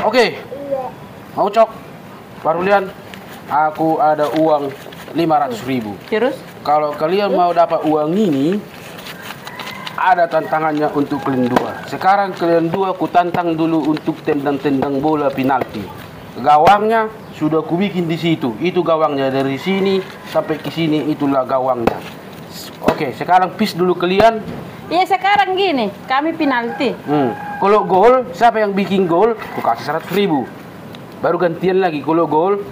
Oke. Mau cok? Parulian, aku ada uang 500.000. Terus? Kalau kalian mau dapat uang ini, ada tantangannya untuk kalian dua. Sekarang kalian dua ku tantang dulu untuk tendang-tendang bola penalti. Gawangnya sudah ku bikin di situ. Itu gawangnya, dari sini sampai ke sini itulah gawangnya. Oke, sekarang pis dulu kalian. Iya sekarang gini, kami penalti. Kalau gol, siapa yang bikin gol, ku kasih 100.000. Baru gantian lagi, kalau gol,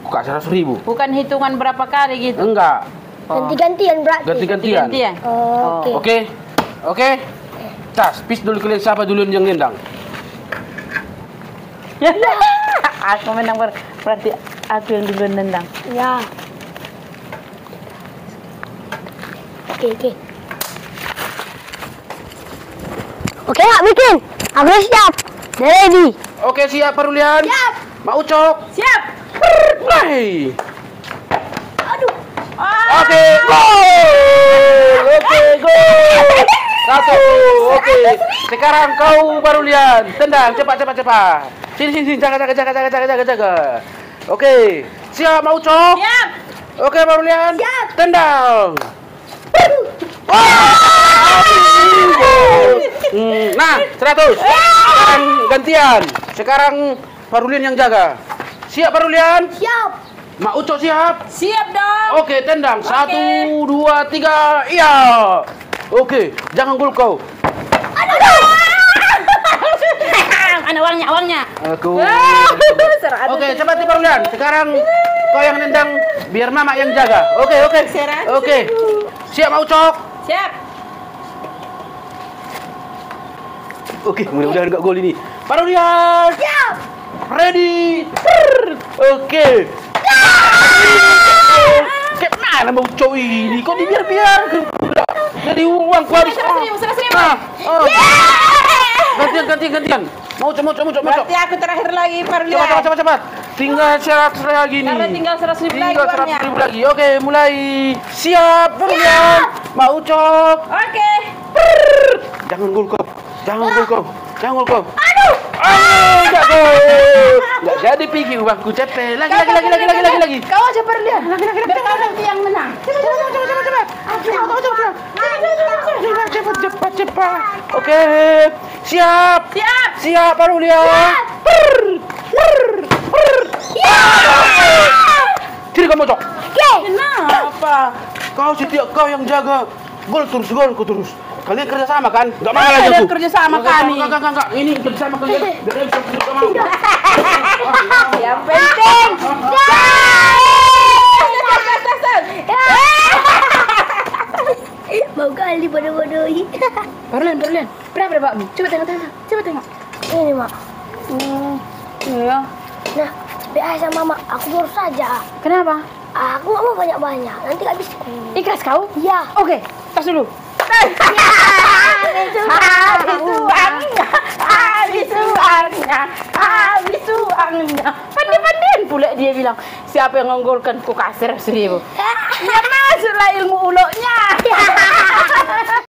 ku kasih 100.000. Bukan hitungan berapa kali gitu. Enggak. Ganti-gantian berarti. Ganti-gantian. Gantian. Oke. Oke. Tas, pis dulu kalian, siapa duluan yang nendang? Aku menang berarti aku yang duluan nendang. Ya. Oke. Oke, Mak, bikin. Aku udah siap. Udah ready. Oke, siap Parulian? Siap. Mau cok? Siap. Mulai. Aduh. Oke, gol. Oke, gol. 1. Oke. Sekarang kau Parulian, tendang cepat. Sini, jaga. Oke. Siap mau cok? Siap. Oke, Parulian. Siap. Tendang. Nah, 100. Sekarang gantian. Sekarang Parulian yang jaga. Siap Parulian? Siap. Mak Uco siap? Siap dong. Oke, tendang. Oke. 1, 2, 3. Iya. Oke, jangan gol kau. Mana uangnya? Aku. 100.000. Oke, cepat nih Parulian. Sekarang kau yang nendang, biar Mama yang jaga. Oke. 100.000. Oke. Siap Mak Ucok? Siap. Oke, mudah-mudahan enggak gol ini. Parulian. Siap. Ready. Oke. Kayak mana Mak Ucok ini? Kok dibiar-biar? Jadi uang ku habis. 100.000. Gantian. Mau cok. Berarti aku terakhir lagi Parulian. Cepat. Tinggal 100 lagi nih. Karena tinggal 100.000 lagi Tinggal uangnya. 100.000 lagi. Oke, mulai. Siap, Parulian. Mau cok. Oke. Jangan gol kau. Aduh. Enggak gol. Enggak jadi pergi uangku cepet. Lagi. Kau aja Parulian. Biar kau nanti yang menang. Cepat. Oke. Siap, Parulian. Sini kamu cok. Kenapa? Kau yang jaga. Gol terus. Kalian kerja sama kan? Enggak mau lagi Ada aku. kerja sama kami. Enggak. Ini kerja sama kalian. Biar bisa sama. Yang penting. Mau kali bodoh-bodohi. Parulian. Berapa bakmi? Coba tengok. Ini, Mak. Iya. Nah, biasa sama Mak, aku urus saja. Kenapa? Aku nggak mau banyak-banyak, nanti habis. Ikhlas kau? Iya. Oke, tas dulu. Habis uangnya. Pandai-pandaian pula dia bilang, siapa yang menggolkan ku kasih 100.000. Ya masuklah ilmu uloknya.